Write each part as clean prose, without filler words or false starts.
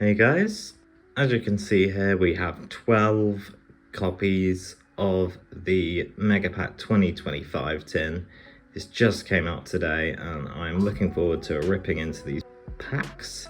Hey guys, as you can see here we have 12 copies of the Mega Pack 2025 tin. This just came out today and I'm looking forward to ripping into these packs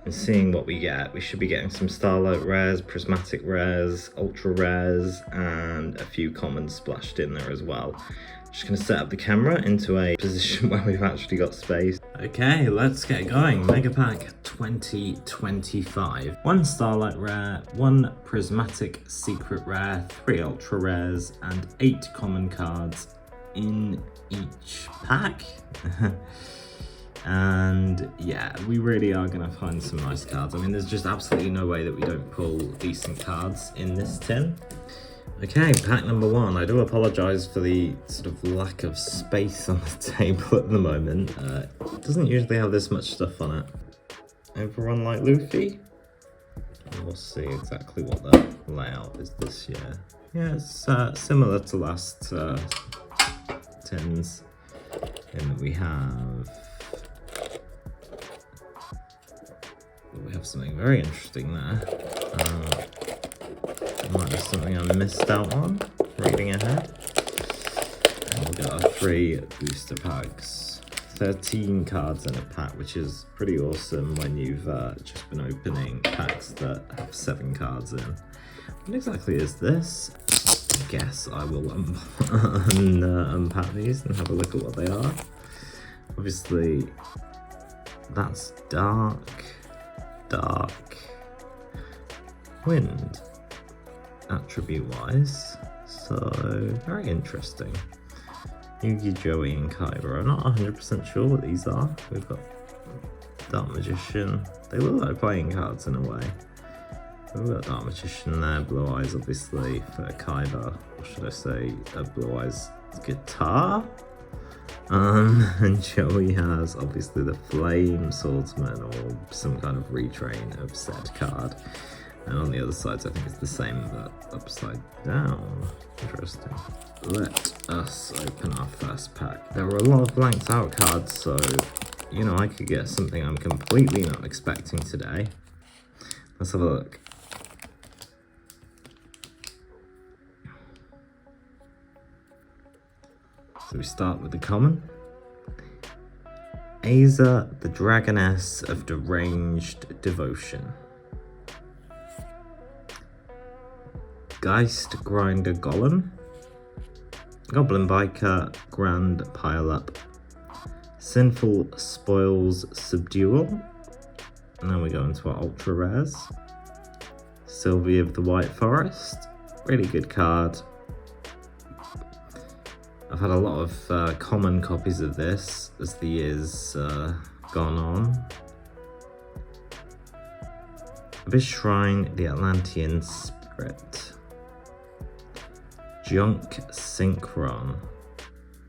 and seeing what we get. We should be getting some Starlight Rares, Prismatic Rares, Ultra Rares and a few commons splashed in there as well. Just going to set up the camera into a position where we've actually got space. Okay, let's get going. Mega Pack 2025. 1 Starlight Rare, 1 Prismatic Secret Rare, 3 Ultra Rares, and 8 common cards in each pack. And yeah, we really are going to find some nice cards. I mean, there's just absolutely no way that we don't pull decent cards in this tin. Okay, pack number 1. I do apologise for the sort of lack of space on the table at the moment. It doesn't usually have this much stuff on it. Overrun like Luffy. And we'll see exactly what the layout is this year. Yeah, it's similar to last tins in that we have something very interesting there. Might be something I missed out on reading ahead. And we'll get our 3 booster packs. 13 cards in a pack, which is pretty awesome when you've just been opening packs that have 7 cards in. What exactly is this? I guess I will unpack these and have a look at what they are. Obviously, that's dark, wind. Attribute wise, so very interesting. Yugi, Joey, and Kyber. I'm not 100% sure what these are. We've got Dark Magician. They look like playing cards in a way. We've got Dark Magician there, Blue Eyes obviously for Kyber, or should I say a Blue Eyes guitar. And Joey has obviously the Flame Swordsman or some kind of retrain of said card. And on the other sides, I think it's the same, but upside down. Interesting. Let us open our first pack. There were a lot of blanked out cards, so, you know, I could get something I'm completely not expecting today. Let's have a look. So we start with the common. Aza, the Dragoness of Deranged Devotion. Geist Grinder Golem, Goblin Biker Grand Pile Up, Sinful Spoils Subdual, and then we go into our Ultra Rares. Sylvie of the White Forest, really good card. I've had a lot of common copies of this as the years gone on. Abyss Shrine, the Atlantean Spirit. Junk Synchron.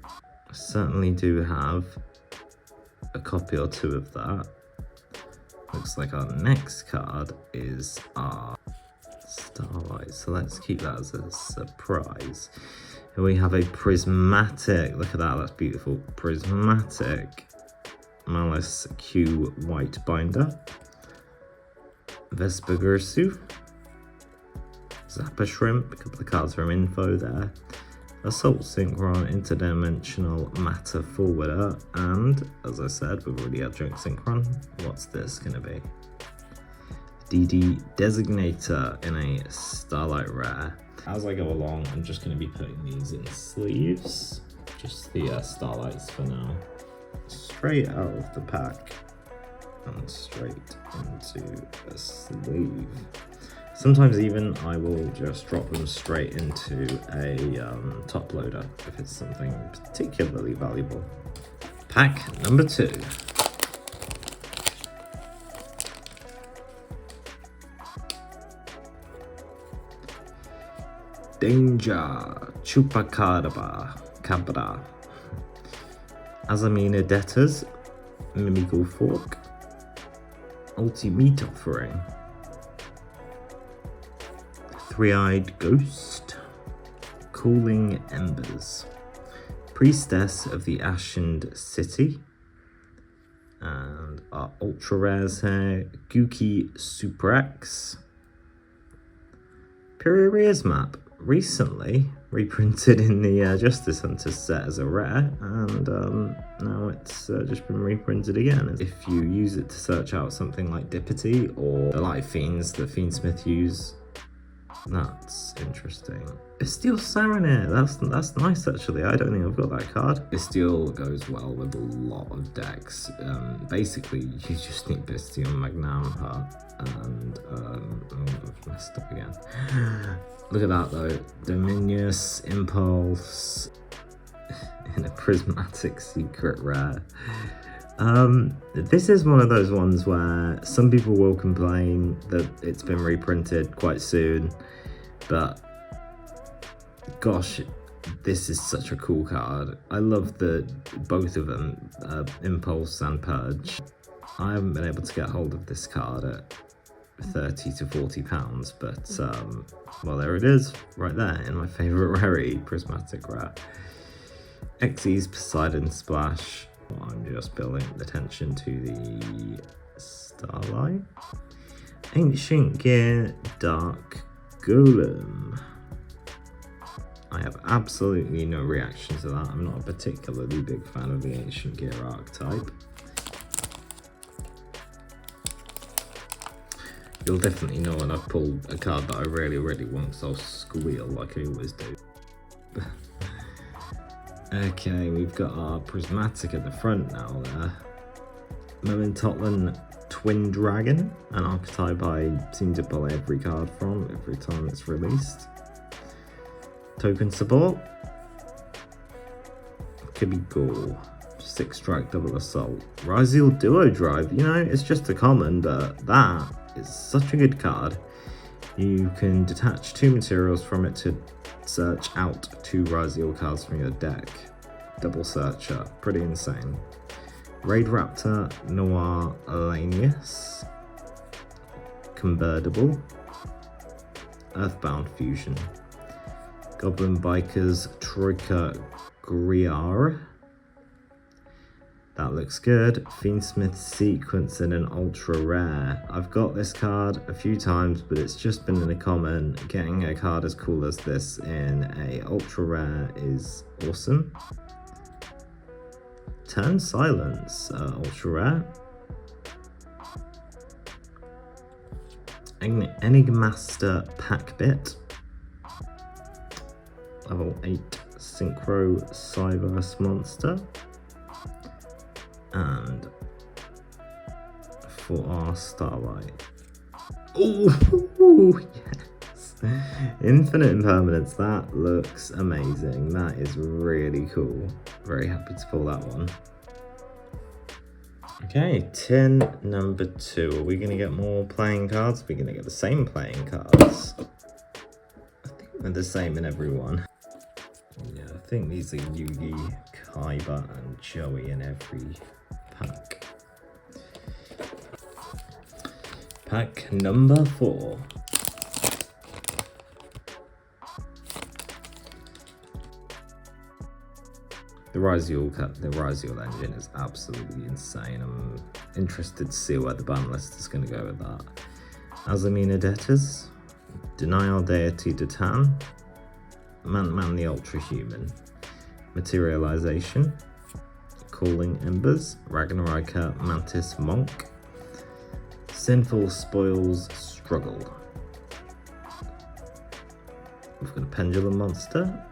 I certainly do have a copy or 2 of that. Looks like our next card is our Starlight, so let's keep that as a surprise. Here we have a Prismatic, look at that, that's beautiful. Prismatic Malice Q White Binder. Vespergursu. Zappa Shrimp, a couple of cards from info there. Assault Synchron, Interdimensional Matter Forwarder, and as I said, we've already had Junk Synchron. What's this going to be? DD Designator in a Starlight Rare. As I go along, I'm just going to be putting these in sleeves. Just the Starlights for now. Straight out of the pack and straight into a sleeve. Sometimes even I will just drop them straight into a top loader if it's something particularly valuable. Pack number 2. Danger Chupacabra. Azamina Debtors, Mimical Fork, Ultimate Offering. Three-Eyed Ghost, Cooling Embers, Priestess of the Ashened City, and our ultra rares here. Gookie Super X. Period map. Recently reprinted in the Justice Hunters set as a rare, and now it's just been reprinted again. If you use it to search out something like Dippity or the Light Fiends that Fiendsmith use, that's interesting. Bestial Serenade, that's nice actually. I don't think I've got that card. Bestial goes well with a lot of decks. Basically, you just need Bestial Magnamha and I've messed up again. Look at that though. Dominious Impulse in a Prismatic Secret Rare. This is one of those ones where some people will complain that it's been reprinted quite soon, but gosh, this is such a cool card. I love both of them, Impulse and Purge. I haven't been able to get hold of this card at £30 to £40, but well, there it is, right there in my favourite Rarity, Prismatic Rare. Xyz Poseidon Splash. Well, I'm just building attention to the Starlight. Ancient Gear Dark Golem. I have absolutely no reaction to that. I'm not a particularly big fan of the Ancient Gear archetype. You'll definitely know when I've pulled a card that I really, really want, because I'll squeal like I always do. Okay, we've got our Prismatic at the front now there. Momentotlin Twin Dragon, an archetype I seem to pull every card from every time it's released. Token support. Kibigor. 6-strike double assault. Ryzeal Duo Drive, you know, it's just a common, but that is such a good card. You can detach 2 materials from it to search out 2 Ryzeal cards from your deck. Double searcher, pretty insane. Raid Raptor Noir Alanius. Convertible. Earthbound Fusion. Goblin Bikers Troika Griar. That looks good. Fiendsmith Sequence in an ultra rare. I've got this card a few times, but it's just been in a common. Getting a card as cool as this in a ultra rare is awesome. Turn Silence, ultra rare. Enigmaster Packbit. Level 8 Synchro Cyberse Monster. And for our Starlight. Oh, yes! Infinite Impermanence, that looks amazing. That is really cool. Very happy to pull that one. Okay, tin number 2. Are we going to get more playing cards? Are we going to get the same playing cards? I think they're the same in every one. Yeah, I think these are Yugi, Kaiba, and Joey in every pack. Pack number 4. The Ryzeal engine is absolutely insane. I'm interested to see where the ban list is going to go with that. Azamina Debtors, Denial Deity Detan, Man the Ultra Human, Materialization, Calling Embers, Ragnarika Mantis Monk, Sinful Spoils Struggle. We've got a Pendulum Monster,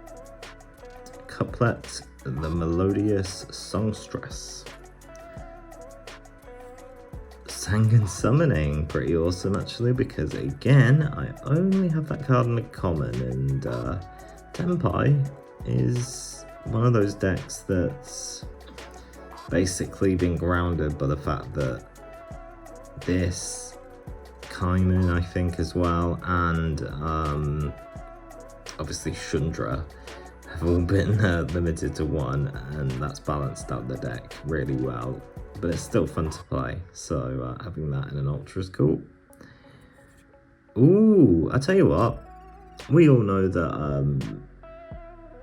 Couplet, the Melodious Songstress, Sangan Summoning, pretty awesome actually, because again, I only have that card in a common, and Tenpai is one of those decks that's basically been grounded by the fact that this, Kaiman I think as well, and obviously Shundra have all been limited to 1, and that's balanced out the deck really well, but it's still fun to play, so having that in an ultra is cool. Ooh, I tell you what, we all know that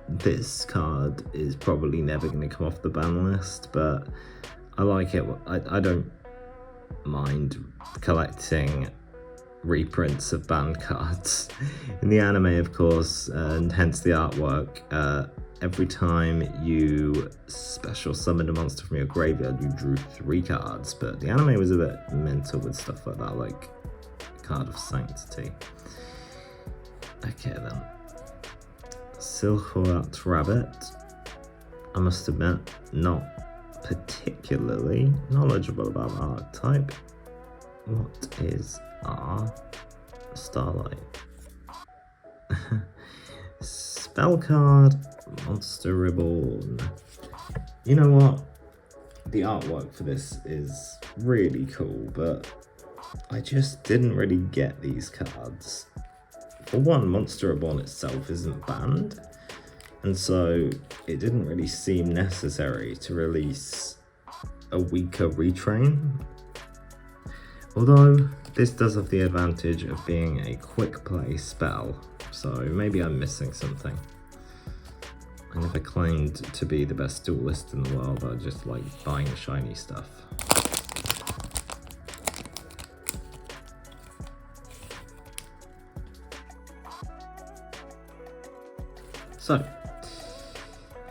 this card is probably never going to come off the ban list, but I like it. I don't mind collecting reprints of banned cards. In the anime, of course, and hence the artwork, every time you special summoned a monster from your graveyard, you drew 3 cards, but the anime was a bit mental with stuff like that, like Card of Sanctity. Okay then. Silhouette Rabbit. I must admit, not particularly knowledgeable about the archetype. What is our Starlight? Spell card, Monster Reborn. You know what? The artwork for this is really cool, but I just didn't really get these cards. For one, Monster Reborn itself isn't banned, and so it didn't really seem necessary to release a weaker retrain. Although this does have the advantage of being a quick play spell, so maybe I'm missing something. I never claimed to be the best duelist in the world, I just like buying shiny stuff. So,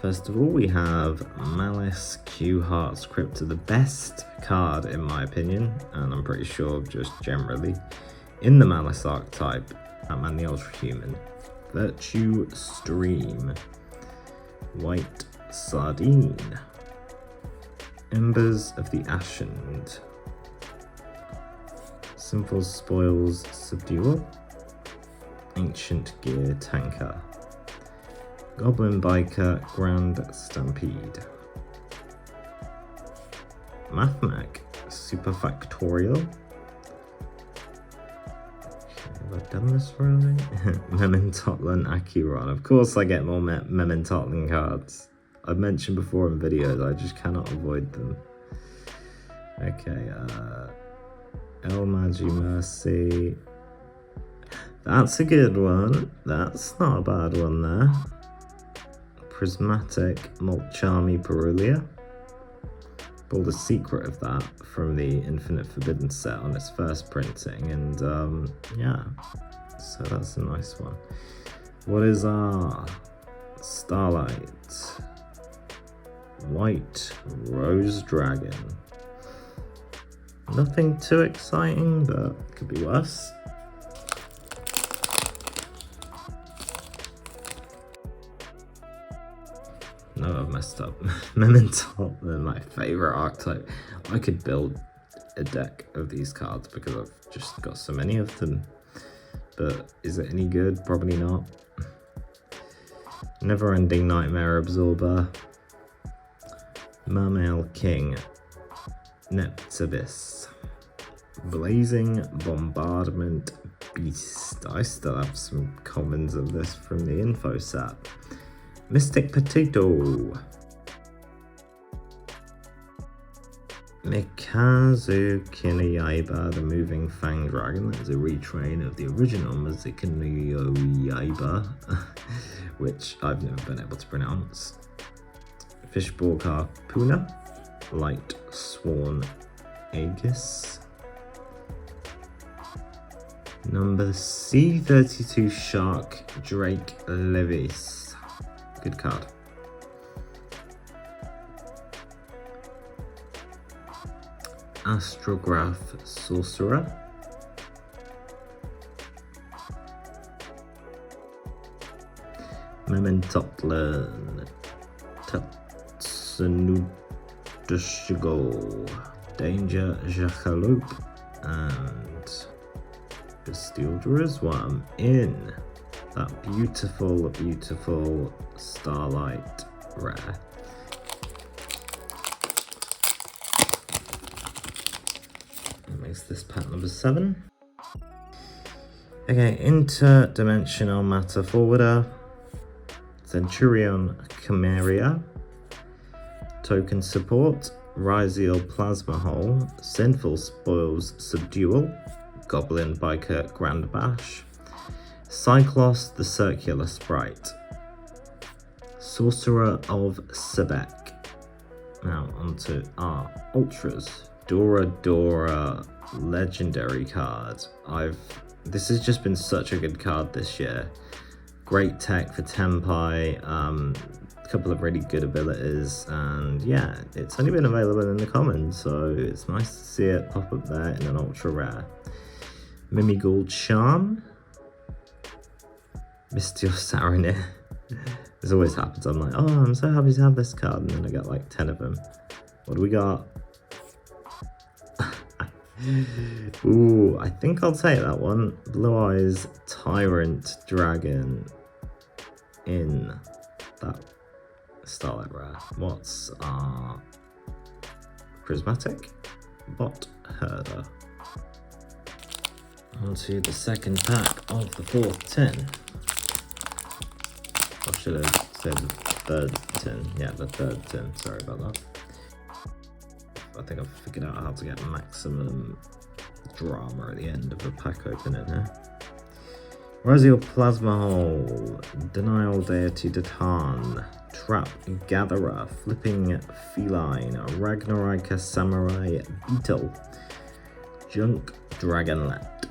first of all, we have Malice Q Heart's Crypto, the best card in my opinion, and I'm pretty sure just generally, in the Malice archetype, and the Ultra Human. Virtue Stream, White Sardine, Embers of the Ashened, Sinful Spoils Subdual, Ancient Gear Tanker, Goblin Biker Grand Stampede, Mathmech Superfactorial. Have I done this right? Mementotlan Acheron. Of course I get more Mementotlan cards. I've mentioned before in videos, I just cannot avoid them. Okay, El Magi Mercy. That's a good one. That's not a bad one there. Prismatic Molchami Perulia. Pulled a secret of that from the Infinite Forbidden set on its first printing, and yeah, so that's a nice one. What is our Starlight? White Rose Dragon. Nothing too exciting, but could be worse. No, I've messed up. Mementotlan, my favorite archetype. I could build a deck of these cards because I've just got so many of them. But is it any good? Probably not. Never-ending Nightmare Absorber. Mermail King. Neptibus. Blazing Bombardment Beast. I still have some commons of this from the info set. Mystic Potato. Mikazu Kinayaiba, the Moving Fang Dragon. That is a retrain of the original Mizuki Yaiba, which I've never been able to pronounce. Fishball Harpuna. Light Sworn Aegis. Number C32 Shark Drake Levis. Good card. Astrograph Sorcerer. Mementotlan. Tatsunudushigo. Danger Jackalope. And Bestial Drizwam in that beautiful, beautiful Starlight Rare. That makes this pack number 7. Okay, Interdimensional Matter Forwarder, Centurion Chimeria, Token Support, Ryziel Plasma Hole, Sinful Spoils Subdual, Goblin Biker Grand Bash, Cyclos the Circular Sprite, Sorcerer of Sebek. Now onto our Ultras. Dora Dora legendary card. This has just been such a good card this year. Great tech for Tenpai, a couple of really good abilities, and yeah, it's only been available in the commons, so it's nice to see it pop up there in an ultra rare. Mimigold Charm, Mystial Saronir. This always happens. I'm like, oh, I'm so happy to have this card, and then I get like 10 of them. What do we got? Ooh, I think I'll take that one. Blue Eyes Tyrant Dragon in that Starlight Rare. What's our Prismatic Bot Herder? On to the second pack of the fourth tin. I should have said the third tin. Yeah, the third tin. Sorry about that. I think I've figured out how to get maximum drama at the end of a pack opening here. Raziel Plasma Hole, Denial Deity Datan, Trap Gatherer, Flipping Feline, Ragnarika Samurai Beetle, Junk Dragonlet,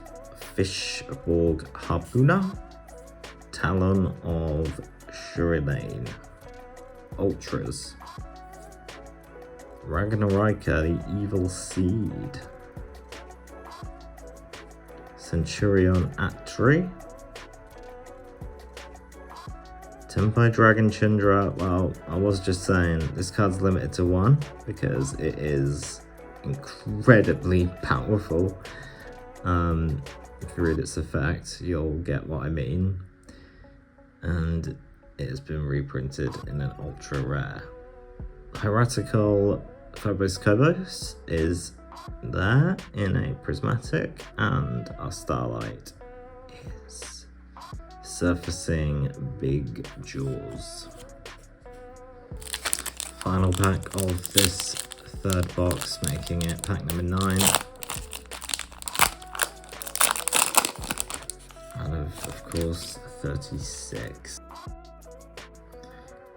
Fishborg Harpuna, Talon of Shurilane, Ultras, Ragnarika, the Evil Seed, Centurion Atri, Tenpai Dragon Chindra. Well, I was just saying, this card's limited to one because it is incredibly powerful. If you read its effect, you'll get what I mean. And it has been reprinted in an ultra rare. Hieratical Phobos is there in a prismatic, and our Starlight is surfacing Big Jaws. Final pack of this third box, making it pack number 9. Out of course, 36.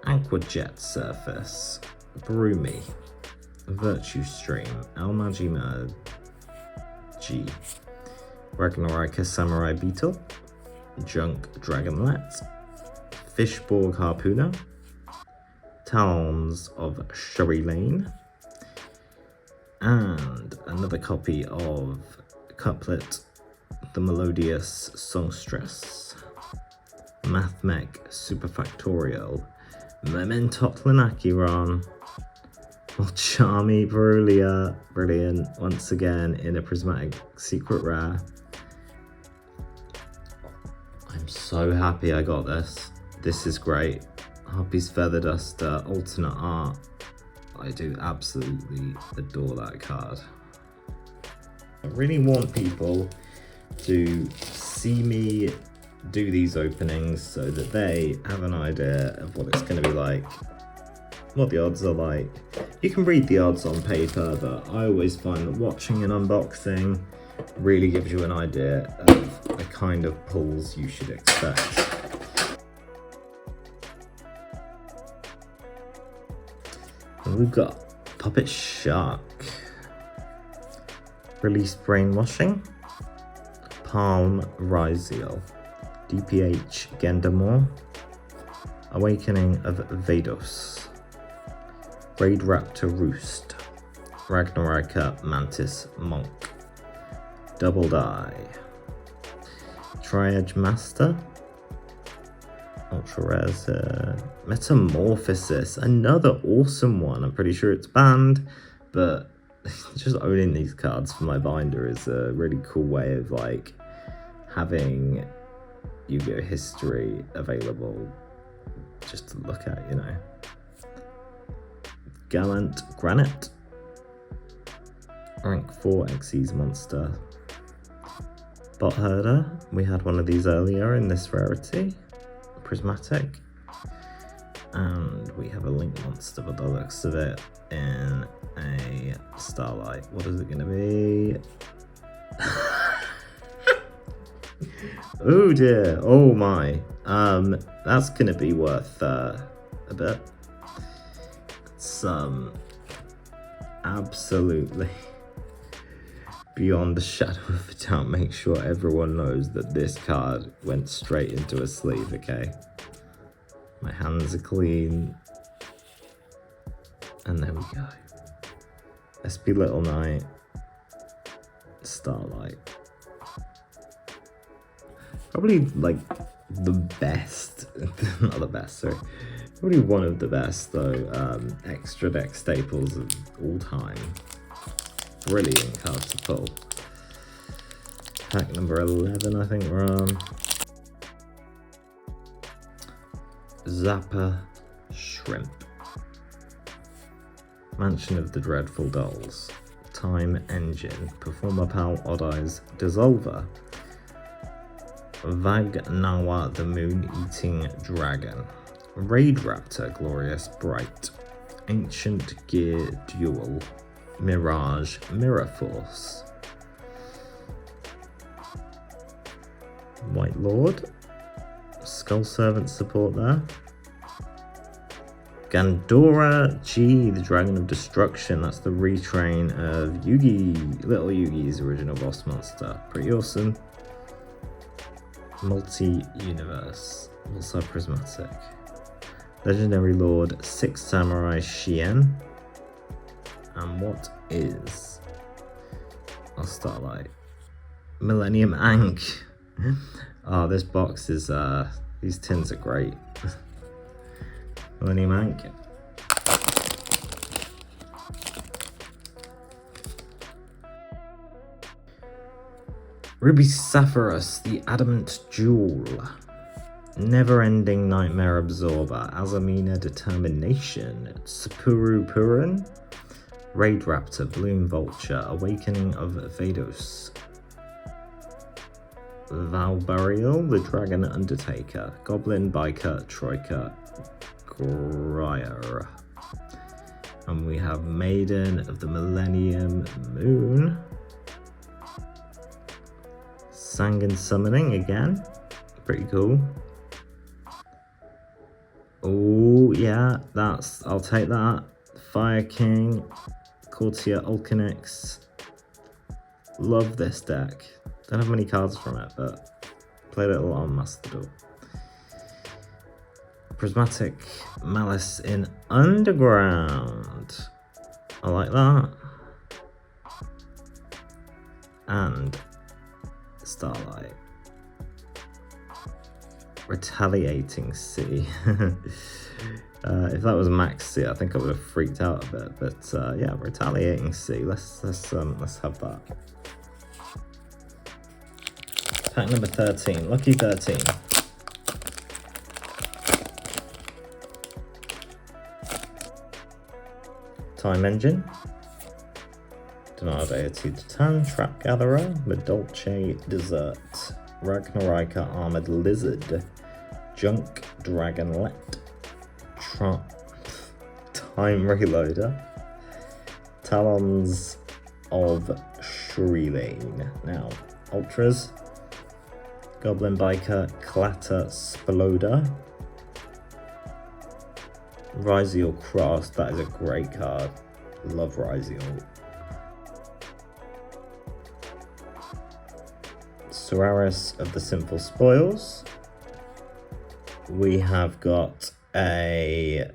Aquajet Surface, Broomy, Virtue Stream, Almajima G, Ragnarika Samurai Beetle, Junk Dragonlet, Fishborg Harpuna, Talons of Shurilane, and another copy of Couplet, the Melodious Songstress, Mathmech Superfactorial, Mementotlanakiron, Charmy Berulia, brilliant, once again in a Prismatic Secret Rare. I'm so happy I got this. This is great. Harpy's Feather Duster, alternate art. I do absolutely adore that card. I really want people to see me do these openings so that they have an idea of what it's going to be like, what the odds are like. You can read the odds on paper, but I always find that watching an unboxing really gives you an idea of the kind of pulls you should expect. And we've got Puppet Shark, Release Brainwashing, Palm Raziel, DPH Gendamore, Awakening of Vados, Raid Raptor Roost, Ragnarika Mantis Monk, Double Die, Triage Master, Ultra Rares, Metamorphosis, another awesome one. I'm pretty sure it's banned, but just owning these cards for my binder is a really cool way of like having Yu-Gi-Oh! History available just to look at, you know. Gallant Granite, rank 4 Xyz monster. Bot Herder, we had one of these earlier in this rarity, Prismatic. And we have a Link monster by the looks of it in a Starlight. What is it going to be? Oh dear, oh my. That's going to be worth a bit. It's absolutely beyond the shadow of a doubt, make sure everyone knows that this card went straight into a sleeve, okay? My hands are clean. And there we go. SP Little Knight, Starlight. Probably like the best, not the best, sorry. Probably one of the best though, extra deck staples of all time. Brilliant card to pull. Pack number 11, I think we're on. Zappa Shrimp. Mansion of the Dreadful Dolls. Time Engine. Performer Pal Odd Eyes Dissolver. Vagnawa the Moon-Eating Dragon. Raid Raptor Glorious Bright. Ancient Gear Duel. Mirage Mirror Force. White Lord. Skull Servant support there. Gandora G, the Dragon of Destruction. That's the retrain of Yugi, Little Yugi's original boss monster. Pretty awesome. Multi-universe, also prismatic. Legendary Lord, 6 Samurai Shien. And what is our Starlight? Millennium Ankh. Oh, this box is, these tins are great. Millennium Ankh. Ruby Sapphirus, the Adamant Jewel. Never-ending Nightmare Absorber. Azamina Determination. Sapuru Purin. Raid Raptor, Bloom Vulture. Awakening of Vados. Valburial, the Dragon Undertaker. Goblin Biker Troika. Grier. And we have Maiden of the Millennium Moon. Sangan Summoning again. Pretty cool. Oh yeah, I'll take that. Fire King, Courtier Ulcanix. Love this deck. Don't have many cards from it, but played it a lot on Master Duel. Prismatic Malice in Underground. I like that. And Starlight. Retaliating Sea. If that was Max Sea, I think I would have freaked out a bit. But yeah, Retaliating Sea. Let's have that. Pack number 13. Lucky 13. Time Engine. Denial Deity Titan, Trap Gatherer, Medolce Desert, Ragnarika Armored Lizard, Junk Dragonlet, Time Reloader, Talons of Shrilane. Now, Ultras, Goblin Biker, Clatter Sploder, Ryziel Cross, that is a great card. Love Ryziel. Solaris of the Sinful Spoils. We have got a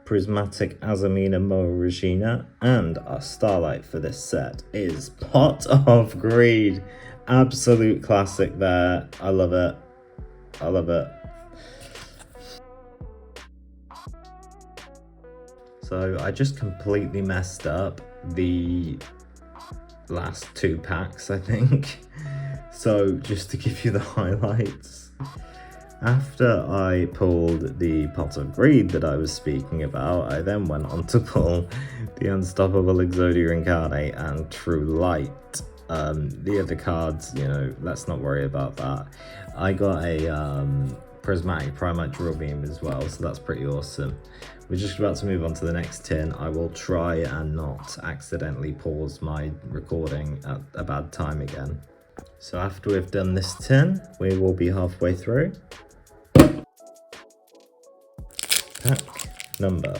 Prismatic Azamina Moa Regina, and our Starlight for this set is Pot of Greed. Absolute classic there. I love it. I love it. So I just completely messed up the last 2 packs, I think. So just to give you the highlights, after I pulled the Pot of Greed that I was speaking about, I then went on to pull the Unstoppable Exodia Incarnate and True Light. The other cards, you know, let's not worry about that. I got a Prismatic Primite Drill Beam as well, so that's pretty awesome. We're just about to move on to the next tin. I will try and not accidentally pause my recording at a bad time again. So after we've done this tin, we will be halfway through. Pack number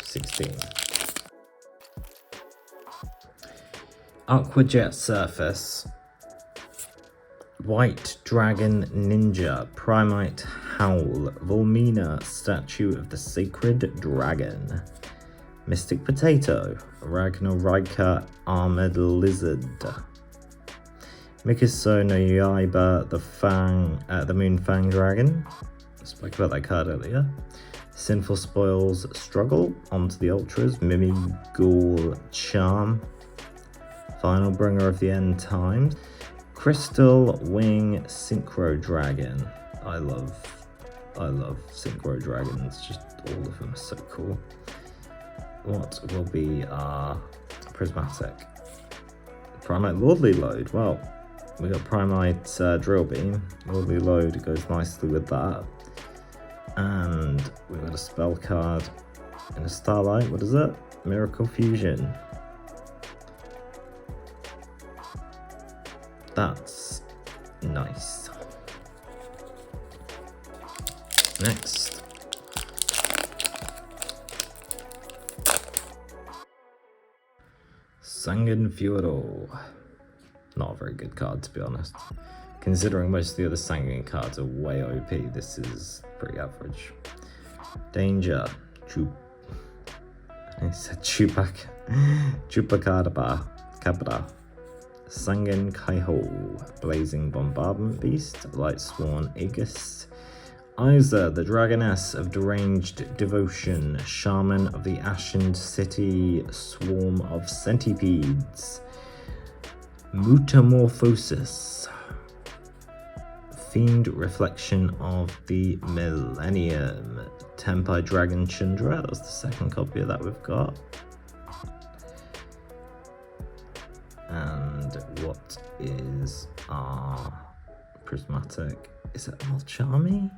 16. Aquajet Surface, White Dragon Ninja, Primite Howl, Volmina, Statue of the Sacred Dragon, Mystic Potato, Ragnarika Armored Lizard, Mikuso no Yaiba, the Moon Fang Dragon. I spoke about that card earlier. Sinful Spoils Struggle, onto the Ultras, Mimighoul Charm, Final Bringer of the End Times, Crystal Wing Synchro Dragon. I love Synchro Dragons, just all of them are so cool. What will be our Prismatic? Primite Lordly Load. Well, we got Primite Drill Beam. Lordly Load goes nicely with that. And we got a spell card in a Starlight. What is it? Miracle Fusion. That's nice. Next. Sangen Feudal. Not a very good card, to be honest. Considering most of the other Sangen cards are way OP, this is pretty average. Danger. I said Chupacabra. Sangen Kaiho, Blazing Bombardment Beast, Light Sworn Aegis, Isa, the Dragoness of Deranged Devotion, Shaman of the Ashen City, Swarm of Centipedes, Mutamorphosis, Fiend Reflection of the Millennium, Tempai Dragon Chundra, that was the second copy of that we've got. And what is our Prismatic? Is it Malchami?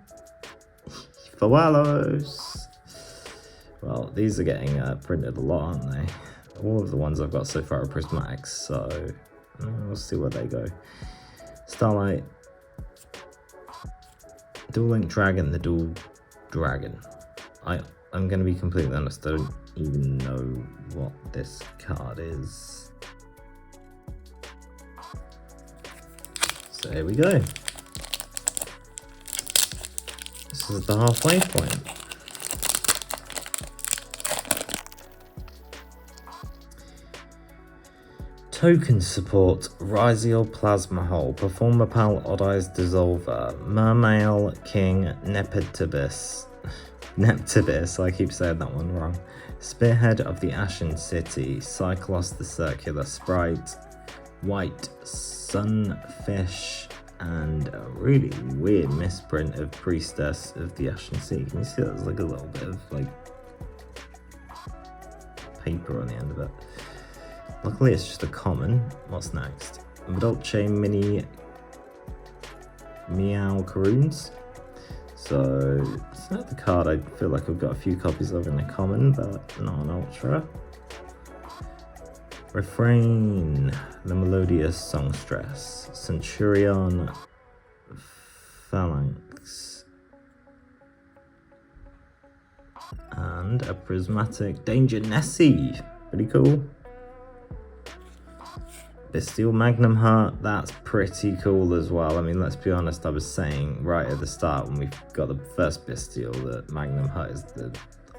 Fawalos! Well, these are getting printed a lot, aren't they? All of the ones I've got so far are Prismatics, so we'll see where they go. Starlight. Dual Link Dragon, the Dual Dragon. I'm going to be completely honest, I don't even know what this card is. So here we go. This is the halfway point. Token support, Ryziel Plasma Hole, Performapal Odd Eyes Dissolver, Mermail King Neptibus, I keep saying that one wrong, Spearhead of the Ashen City, Cyclos the Circular Sprite, White Sunfish, and a really weird misprint of Priestess of the Ashen Sea. Can you see that? There's like a little bit of like paper on the end of it. Luckily it's just a common. What's next? Dolce Mini Meow Caroons. So it's not the card I feel like I've got a few copies of in a common, but not an ultra. Refrain, the melodious songstress, Centurion Phalanx, and a Prismatic Danger Nessie. Pretty cool. Bestial Magnum Heart, that's pretty cool as well. I mean, let's be honest, I was saying right at the start when we got the first Bestial that Magnum Heart is the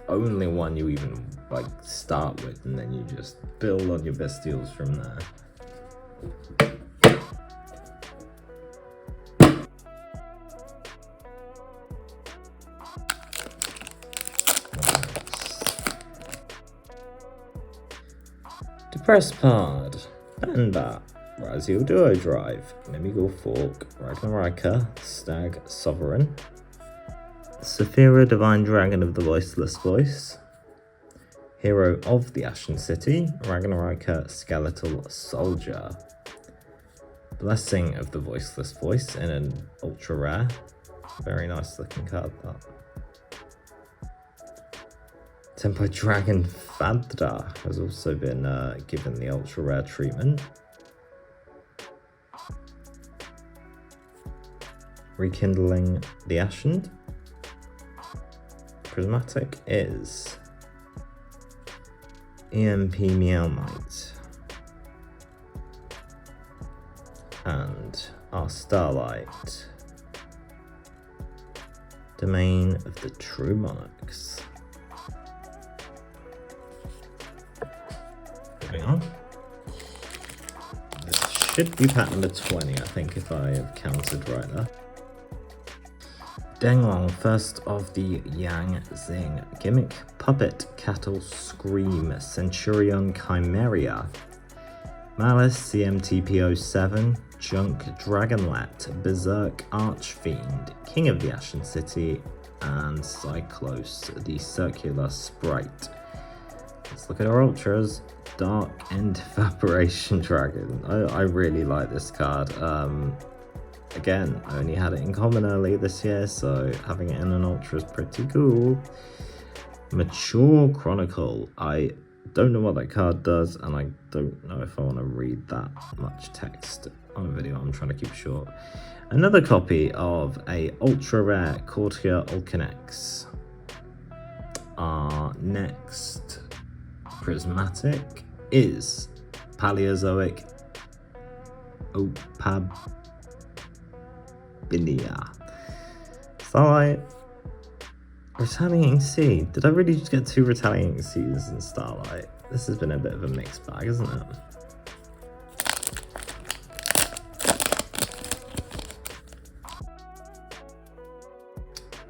only one you even like start with, and then you just build on your Bestials from there. Depressed Pard, Banbat, Ryziel Duo Drive, Mimighoul Fork, Ragnarika, Stag Sovereign, Saphira Divine Dragon of the Voiceless Voice, Hero of the Ashen City, Ragnarika Skeletal Soldier, Blessing of the Voiceless Voice in an ultra rare. Very nice looking card that. Tempai Dragon Fadra has also been given the ultra rare treatment. Rekindling the Ashen. Prismatic is EMP Meowmite. And our Starlight. Domain of the True Monarchs. Moving on. This should be pack number 20, I think, if I have counted right there. Denglong, first of the Yang Xing. Gimmick, Puppet, Cattle, Scream, Centurion, Chimeria, Malice, CMTP07, Junk, Dragonlet, Berserk, Archfiend, King of the Ashen City, and Cyclos, the Circular Sprite. Let's look at our ultras. Dark End Evaporation Dragon. I really like this card. Again, I only had it in common early this year, so having it in an ultra is pretty cool. Mature Chronicle. I don't know what that card does, and I don't know if I want to read that much text on a video. I'm trying to keep short. Another copy of a ultra rare Cortia Ulcanex. Our next prismatic is Paleozoic Opabilia. Starlight. Retaliating Sea. Did I really just get 2 Retaliating Seas in Starlight? This has been a bit of a mixed bag, isn't it?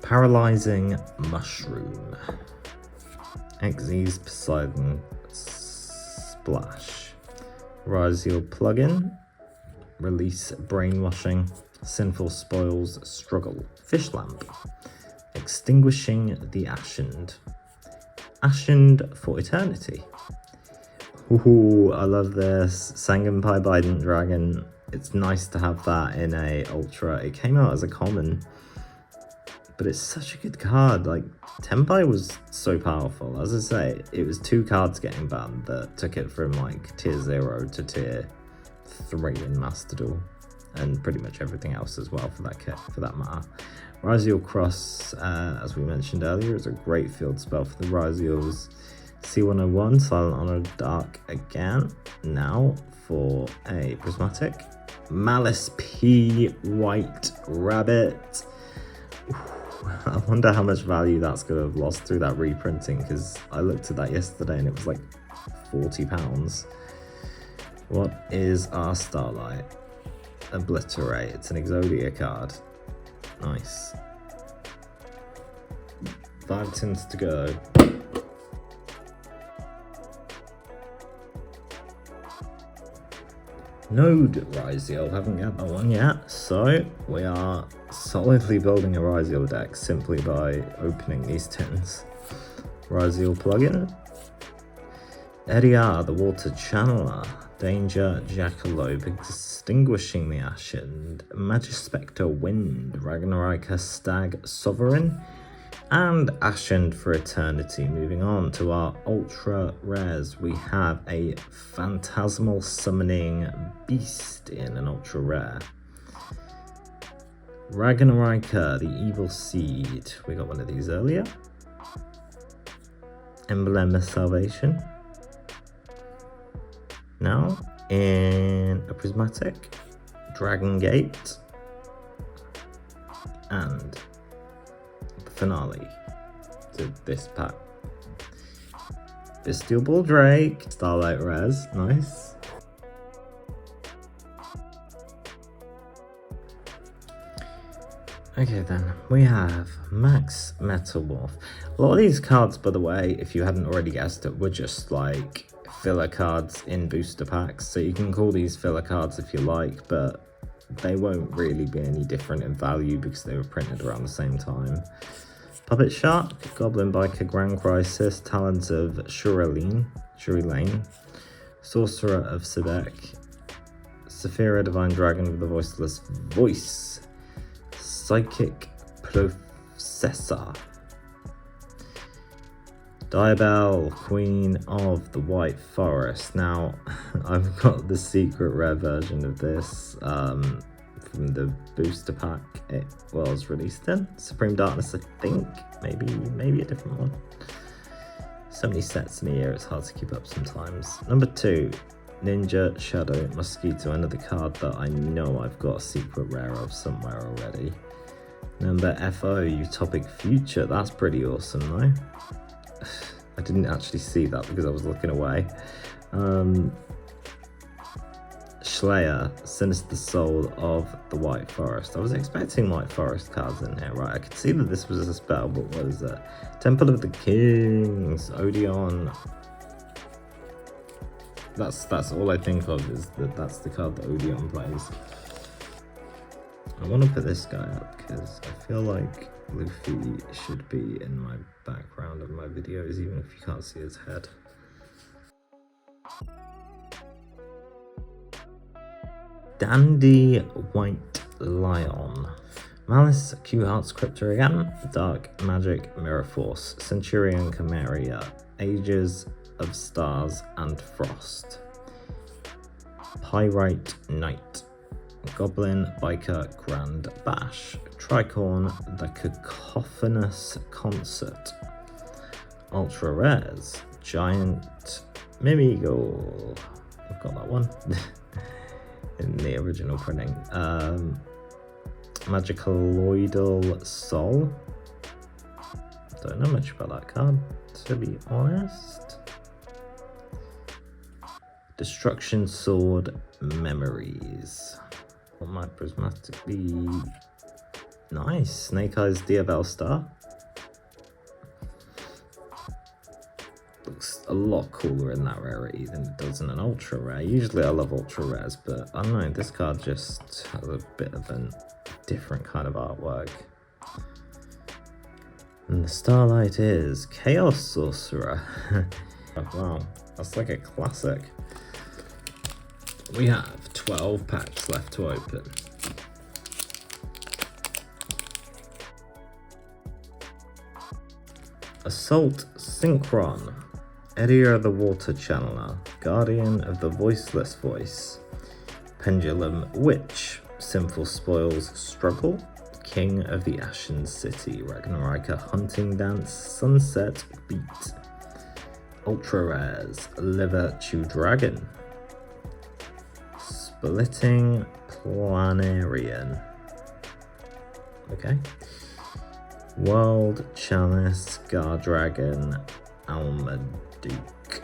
Paralyzing Mushroom. Xyz Poseidon Splash. Raziel Plugin. Release Brainwashing. Sinful Spoils Struggle. Fish Lamp. Extinguishing the Ashened. Ashened for Eternity. Ooh, I love this. Sangenpai Bident Dragon. It's nice to have that in a ultra. It came out as a common, but it's such a good card. Like, Tenpai was so powerful. As I say, it was 2 cards getting banned that took it from like tier 0 to tier 3 in Master Duel, and pretty much everything else as well for that kit, for that matter. Raziel Cross, as we mentioned earlier, is a great field spell for the Raziels. C101, Silent Honor Dark again. Now for a prismatic. Malice P White Rabbit. I wonder how much value that's going to have lost through that reprinting, because I looked at that yesterday and it was like £40. What is our Starlight? Obliterate. It's an Exodia card. Nice. 5 tins to go. Node Raziel, haven't got that one yet, so we are solidly building a Raziel deck simply by opening these tins. Raziel Plugin. Ediar, the Water Channeler. Danger, Jackalope, Extinguishing the Ashen, Magispector Wind, Ragnarika Stag Sovereign, and Ashen for Eternity. Moving on to our ultra rares, we have a Phantasmal Summoning Beast in an ultra rare. Ragnarika, the Evil Seed. We got one of these earlier. Emblem of Salvation. Now, in a prismatic, Dragon Gate, and the finale to this pack. Bestial Ball Drake, Starlight Rares, nice. Okay then, we have Max Metalmorph. A lot of these cards, by the way, if you hadn't already guessed it, were just like filler cards in booster packs, so you can call these filler cards if you like, but they won't really be any different in value because they were printed around the same time. Puppet Shark, Goblin Biker Grand Crisis, Talent of Shuri Lane, Sorcerer of Sebek, Saphira Divine Dragon with the Voiceless Voice, Psychic Processor, Diabell, Queen of the White Forest. Now, I've got the secret rare version of this from the booster pack it was released in. Supreme Darkness, I think. Maybe a different one. So many sets in a year, it's hard to keep up sometimes. Number 2, Ninja, Shadow, Mosquito, another card that I know I've got a secret rare of somewhere already. Number FO, Utopic Future, that's pretty awesome though. I didn't actually see that because I was looking away. Schleyer, Sinister Soul of the White Forest. I was expecting White Forest cards in here, right? I could see that this was a spell, but what is it? Temple of the Kings, Odeon. That's all I think of, is that that's the card that Odeon plays. I want to put this guy up because I feel like Luffy should be in my background of my videos, even if you can't see his head. Dandy White Lion. Malice, Q-Hearts, Crypto again, Dark Magic, Mirror Force, Centurion Chimera, Ages of Stars and Frost, Pyrite Knight, Goblin Biker Grand Bash, Tricorn, The Cacophonous Concert, Ultra Rares, Giant Mimigo, I've got that one in the original printing, Magicaloidal Soul, don't know much about that card, to be honest. Destruction Sword Memories. What might Prismatic be? Nice. Snake Eyes Diabell Star. Looks a lot cooler in that rarity than it does in an ultra rare. Usually I love ultra rares, but I don't know, this card just has a bit of a different kind of artwork. And the Starlight is Chaos Sorcerer. Oh, wow, that's like a classic. We have 12 packs left to open. Assault Synchron, Edir the Water Channeler, Guardian of the Voiceless Voice, Pendulum Witch, Sinful Spoils Struggle, King of the Ashen City, Ragnarika Hunting Dance, Sunset Beat, Ultra Rares, Liver Chew Dragon, Splitting Planarian, okay, World Chalice, Gardragon, Almaduke,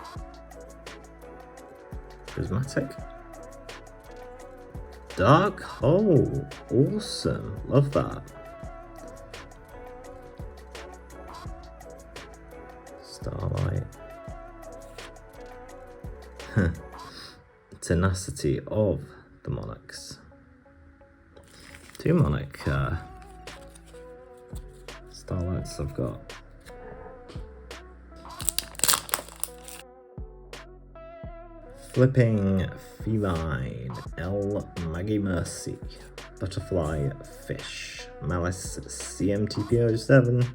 Prismatic, Dark Hole, awesome, love that. Starlight. Tenacity of the Monarchs. Two Monarch Starlights I've got. Flipping Feline, El Maggie Mercy, Butterfly Fish, Malice CMTPO7,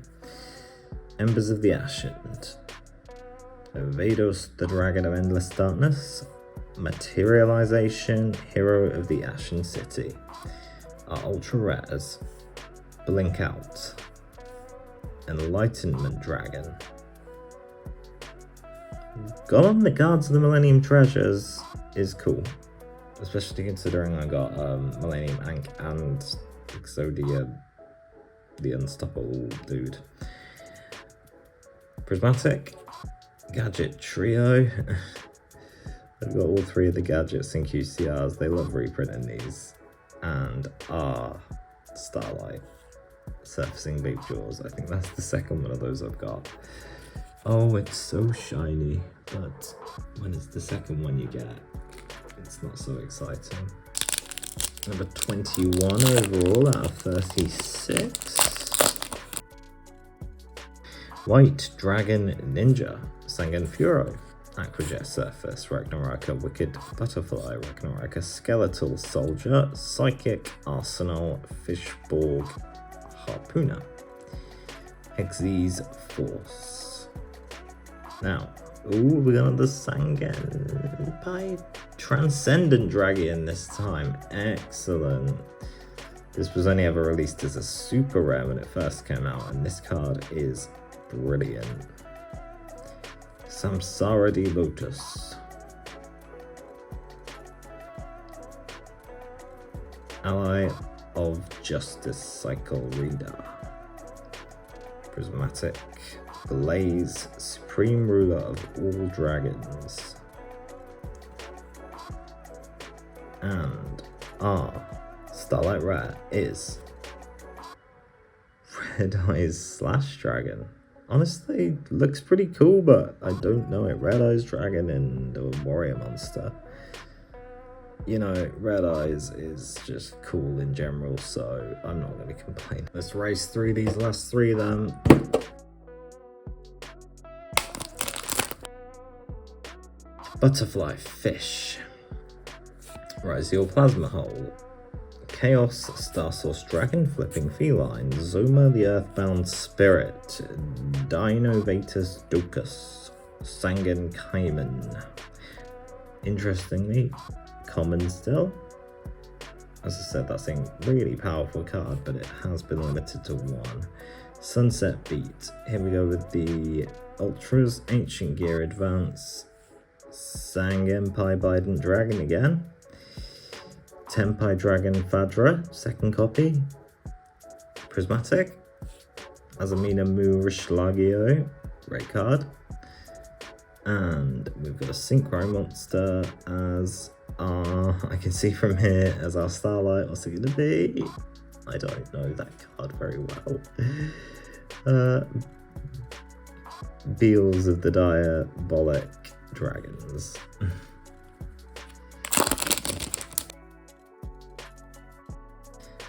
Embers of the Ascent, Vados the Dragon of Endless Darkness, Materialization, Hero of the Ashen City. Our Ultra Rares, Blink Out, Enlightenment Dragon. Got on the Guards of the Millennium Treasures is cool, especially considering I got Millennium Ankh and Exodia, the Unstoppable dude. Prismatic, Gadget Trio. I've got all three of the gadgets in QCRs, they love reprinting these. And Starlight, Surfacing Big Jaws, I think that's the second one of those I've got. Oh, it's so shiny, but when it's the second one you get, it's not so exciting. Number 21 overall out of 36. White Dragon Ninja, Sangan Furo, Aquajet Surface, Ragnaraka Wicked Butterfly, Ragnaraka Skeletal Soldier, Psychic Arsenal, Fishborg Harpooner, Xyz Force. Now, we got the Sangan by Transcendent Dragon this time. Excellent. This was only ever released as a super rare when it first came out, and this card is brilliant. Samsara de Lotus. Ally of Justice Cycle Reader. Prismatic Blaze, Supreme Ruler of all Dragons. And our Starlight Rare is Red Eyes / Dragon. Honestly, looks pretty cool, but I don't know it. Red Eyes Dragon and a warrior monster. You know, Red Eyes is just cool in general, so I'm not going to complain. Let's race through these last three then. Butterfly Fish. Rhyzial Plasma Hole. Chaos Star Source Dragon Flipping Feline. Zoma the Earthbound Spirit. Dinovatus Docus. Sangan Cayman. Interestingly, common still. As I said, that's a really powerful card, but it has been limited to one. Sunset Beat. Here we go with the Ultras. Ancient Gear Advance. Sangenpai Bident Dragon again. Tenpai Dragon Fadra, second copy. Prismatic. Azamina Murishlagio, great card. And we've got a Synchro Monster as our, I can see from here, as our Starlight. What's it going to be? I don't know that card very well. Beals of the Diabolic Dragons.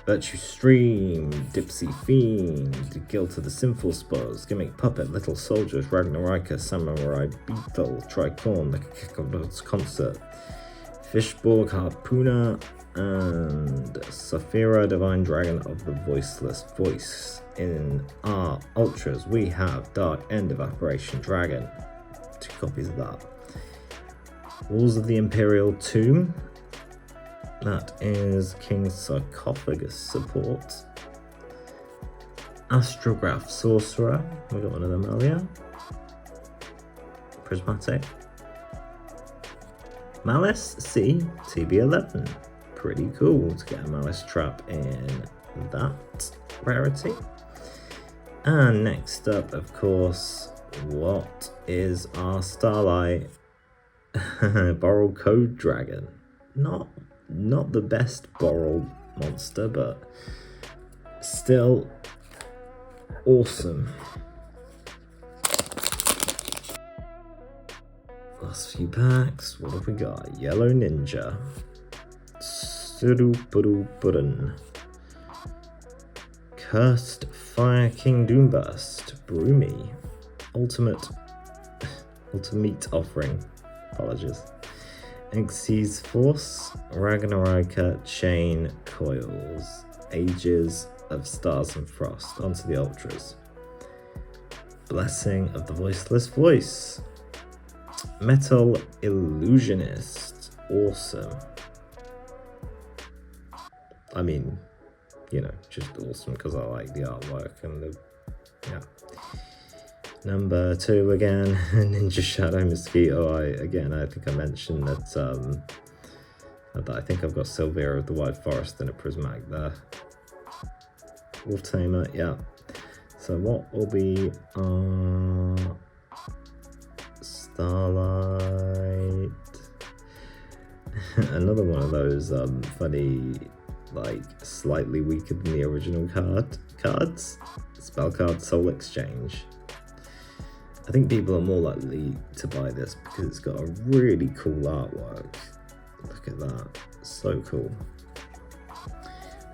Virtue Stream, Dipsy Fiend, Guilt of the Sinful Spoils, Gimmick Puppet, Little Soldiers, Ragnarika, Samurai Beetle, Tricorn, the Kakaro's Concert, Fishborg Harpuna, and Saphira, Divine Dragon of the Voiceless Voice. In our Ultras, we have Dark End Evaporation Dragon, 2 copies of that. Walls of the Imperial Tomb. That is King's Sarcophagus support. Astrograph Sorcerer. We got one of them earlier. Prismatic. Malice C TB11. Pretty cool to get a Malice Trap in that rarity. And next up, of course, what is our Starlight Boral Code Dragon? Not the best Boral monster, but still awesome. Last few packs, what have we got? Yellow Ninja, Surupurupuran, Cursed Fire King Doomburst, Broomy, Ultimate Offering, apologies. Xyz Force, Ragnarika, Chain Coils, Ages of Stars and Frost. Onto the Ultras. Blessing of the Voiceless Voice. Metal Illusionist. Awesome. I mean, you know, just awesome because I like the artwork and the, yeah. Number 2 again, Ninja Shadow Mosquito. I think I mentioned that I think I've got Sylvia of the White Forest and a Prismatic there. Wolf Tamer, yeah. So what will be our Starlight? Another one of those funny, like slightly weaker than the original cards. Spell card Soul Exchange. I think people are more likely to buy this because it's got a really cool artwork. Look at that, so cool.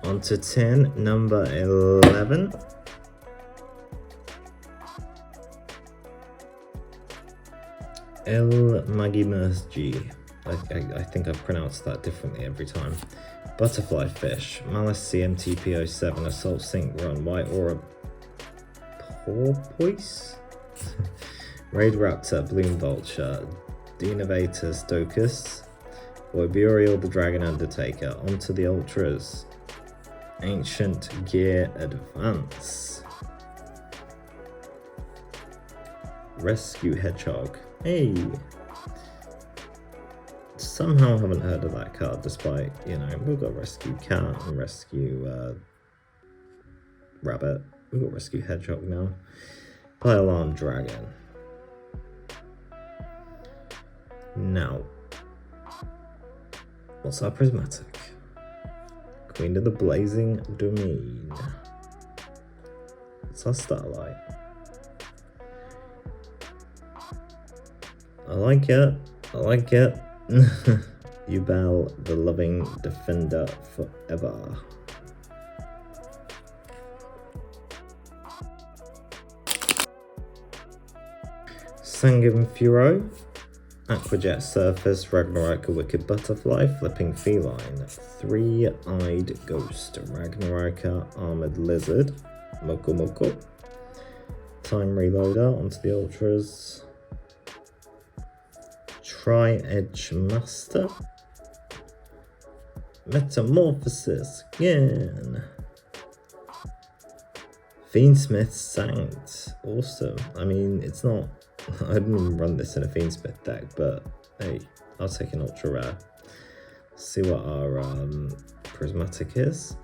On to 10, number 11. El Magimus G. I think I've pronounced that differently every time. Butterfly Fish, Malice CMTP07, Assault Sync Run, White Aura Porpoise? Raid Raptor, Bloom Vulture, Dinovatus Docus, Boyburial the Dragon Undertaker. Onto the Ultras. Ancient Gear Advance. Rescue Hedgehog. Hey! somehow haven't heard of that card, despite, you know, we've got Rescue Cat and Rescue Rabbit. We've got Rescue Hedgehog now. Pile-on Dragon. Now, what's our Prismatic? Queen of the Blazing Domain. What's our Starlight? I like it. I like it. Yubel, the loving defender forever. Sangin Furo, Aquajet Surface, Ragnarok, a Wicked Butterfly, Flipping Feline, Three-Eyed Ghost, Ragnarok, Armored Lizard, Moko Moko, Time Reloader onto the Ultras, Tri-Edge Master, Metamorphosis again, Fiendsmith Saint, awesome. I mean, it's not, I didn't even run this in a Fiendsmith deck, but hey, I'll take an ultra rare. See what our Prismatic is.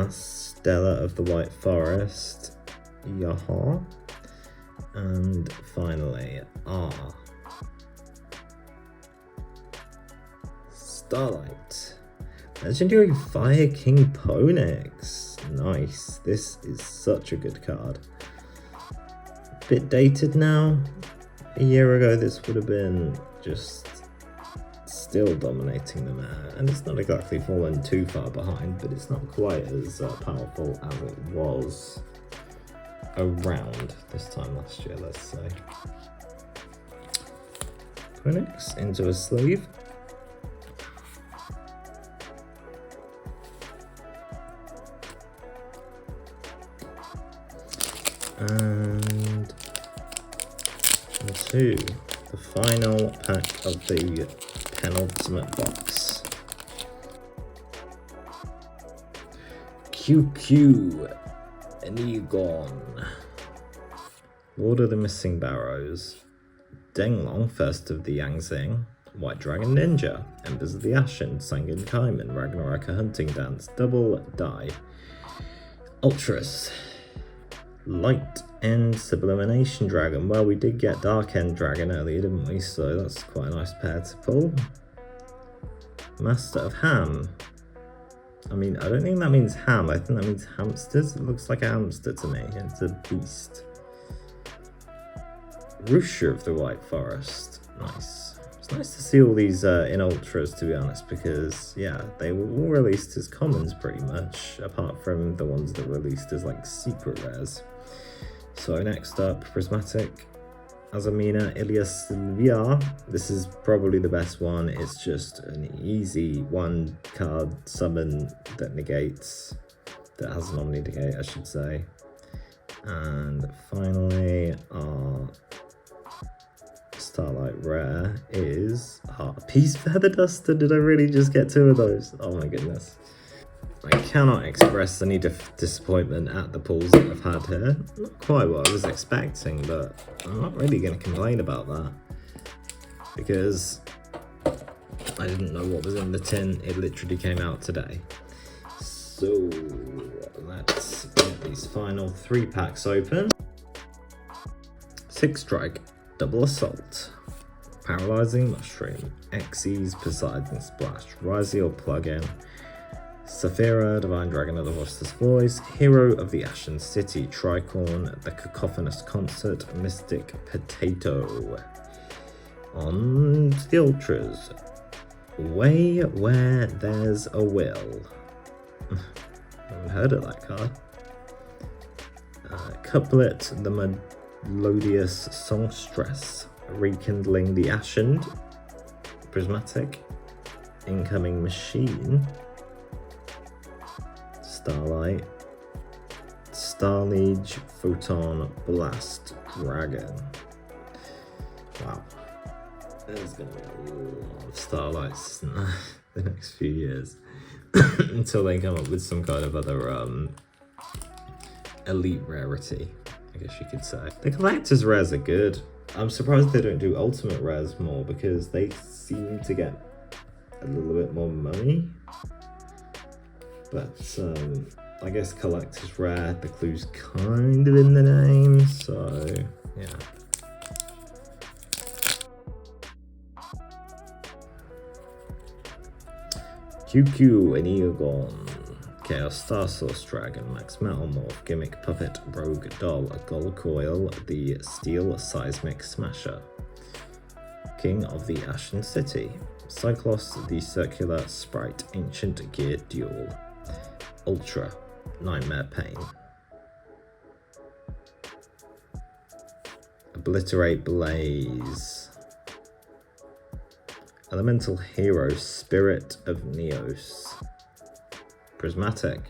Stella of the White Forest, Yaha, and finally Starlight. Legendary Fire King Ponix. Nice. This is such a good card. Bit dated now. A year ago this would have been just still dominating the meta, and it's not exactly fallen too far behind, but it's not quite as powerful as it was around this time last year, let's say. Ponix into a sleeve. And into the final pack of the penultimate box. QQ Enigon, Lord of the Missing Barrows, Denglong, First of the Yangzing, White Dragon Ninja, Embers of the Ashen, Sangin Kaiman, Ragnarok Hunting Dance, Double Die, Ultras, Light End Sublimination Dragon. Well, we did get Dark End Dragon earlier, didn't we? So that's quite a nice pair to pull. Master of Ham. I mean, I don't think that means ham. I think that means hamsters. It looks like a hamster to me. It's a beast. Rusha of the White Forest. Nice. It's nice to see all these in ultras, to be honest, because yeah, they were all released as commons pretty much, apart from the ones that were released as like secret rares. So next up, Prismatic, Azamina Ilias Sylvia. This is probably the best one. It's just an easy one card summon that negates, that has an Omni negate, I should say. And finally, our Starlight Rare is Peace Feather Duster. Did I really just get two of those? Oh my goodness. I cannot express any disappointment at the pulls that I've had here. Not quite what I was expecting, but I'm not really going to complain about that, because I didn't know what was in the tin. It literally came out today. So let's get these final 3 packs open. 6 Strike, Double Assault, Paralyzing Mushroom, Xyz Poseidon Splash, Raziel Plugin, Saphira, Divine Dragon of the Horseless Voice, Hero of the Ashen City, Tricorn, The Cacophonous Concert, Mystic Potato. On to the Ultras. Way Where There's a Will. I haven't heard of that card. Couplet, The Melodious Songstress, Rekindling the Ashened, Prismatic, Incoming Machine, Starlight, Starlight Photon Blast Dragon. Wow, there's going to be a lot of Starlights in the next few years until they come up with some kind of other elite rarity, I guess you could say. The collector's rares are good. I'm surprised they don't do ultimate rares more, because they seem to get a little bit more money. But I guess collector's rare, the clue's kind of in the name, so yeah. QQ, Eneagon, Chaos Star Source Dragon, Max Metalmorph, Gimmick Puppet, Rogue Doll, Gold Coil, the Steel Seismic Smasher, King of the Ashen City, Cyclops, the Circular Sprite, Ancient Gear Duel, Ultra, Nightmare Pain, Obliterate Blaze, Elemental Hero, Spirit of Neos, Prismatic,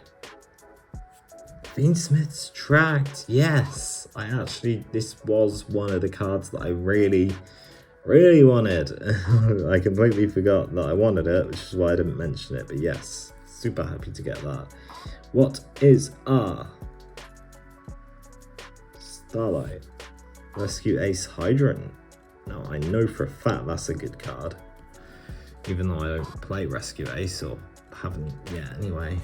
Fiendsmith's Tract. Yes, this was one of the cards that I really wanted. I completely forgot that I wanted it, which is why I didn't mention it, but yes, super happy to get that. What is Starlight, Rescue Ace Hydrant. Now I know for a fact that's a good card, even though I don't play Rescue Ace, or haven't yet anyway.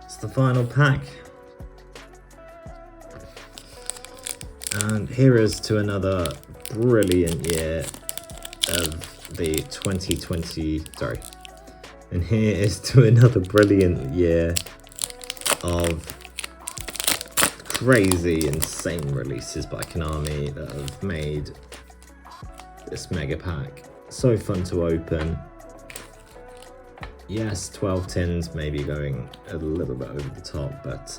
It's the final pack. And here is to another brilliant year of the 2020, and here is to another brilliant year of crazy, insane releases by Konami that have made this mega pack so fun to open. Yes, 12 tins maybe going a little bit over the top, but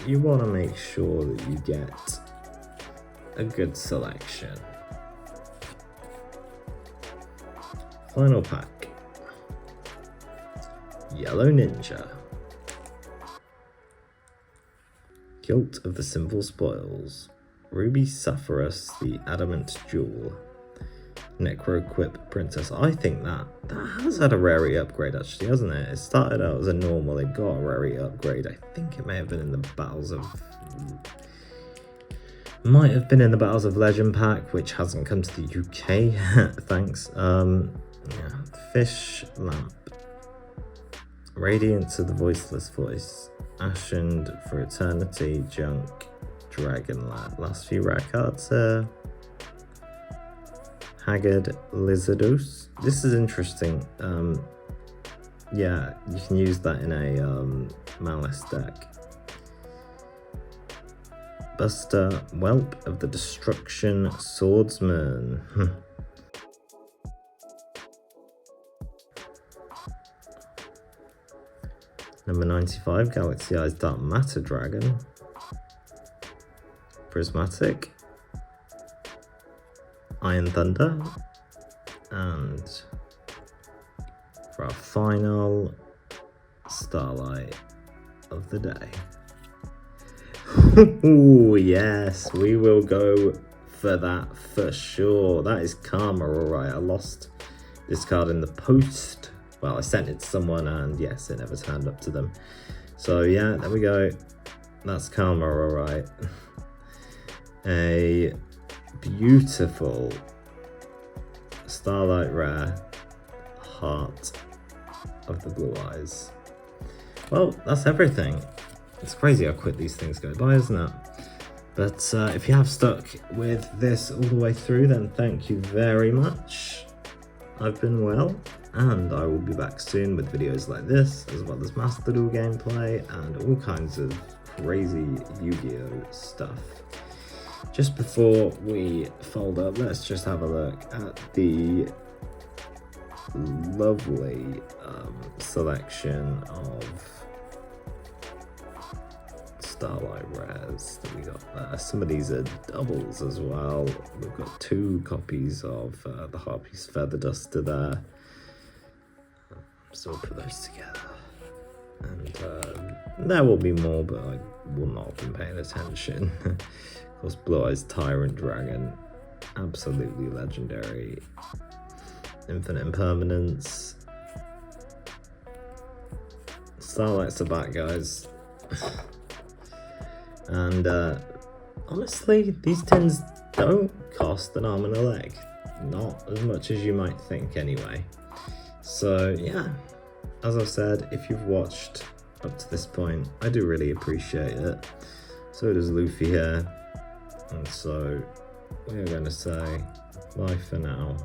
you want to make sure that you get a good selection. Final pack. Yellow Ninja, Guilt of the Sinful Spoils, Ruby Sapphirus, the Adamant Jewel, Necroquip Princess. I think that has had a rarity upgrade actually, hasn't it? It started out as a normal, it got a rarity upgrade. I think it may have been in the Battles of... might have been in the Battles of Legend pack, which hasn't come to the UK. Thanks. Yeah. Fish Lamp, Radiance of the Voiceless Voice, Ashened for Eternity, Junk, Dragon Lad. Last few rare cards here. Haggard Lizardus. This is interesting. Yeah, you can use that in a Malice deck. Buster, Whelp of the Destruction Swordsman. Number 95, Galaxy Eyes Dark Matter Dragon. Prismatic, Iron Thunder, and for our final Starlight of the day. Oh yes, we will go for that for sure. That is karma, alright. I lost this card in the post. Well, I sent it to someone and yes, it never turned up to them. So yeah, there we go. That's karma, alright. A beautiful Starlight Rare, Heart of the Blue Eyes. Well, that's everything. It's crazy how quick these things go by, isn't it? But if you have stuck with this all the way through, then thank you very much. I've been well, and I will be back soon with videos like this, as well as Master Duel gameplay and all kinds of crazy Yu-Gi-Oh stuff. Just before we fold up, let's just have a look at the lovely selection of Starlight Rares that we got there. Some of these are doubles as well. We've got 2 copies of the Harpy's Feather Duster there. So we'll put those together. And there will be more, but I will not have been paying attention. Of course, Blue Eyes Tyrant Dragon, absolutely legendary. Infinite Impermanence. Starlights are back, guys. And honestly, these tins don't cost an arm and a leg. Not as much as you might think anyway. So yeah, as I've said, if you've watched up to this point, I do really appreciate it. So does Luffy here. And so we're going to say bye for now.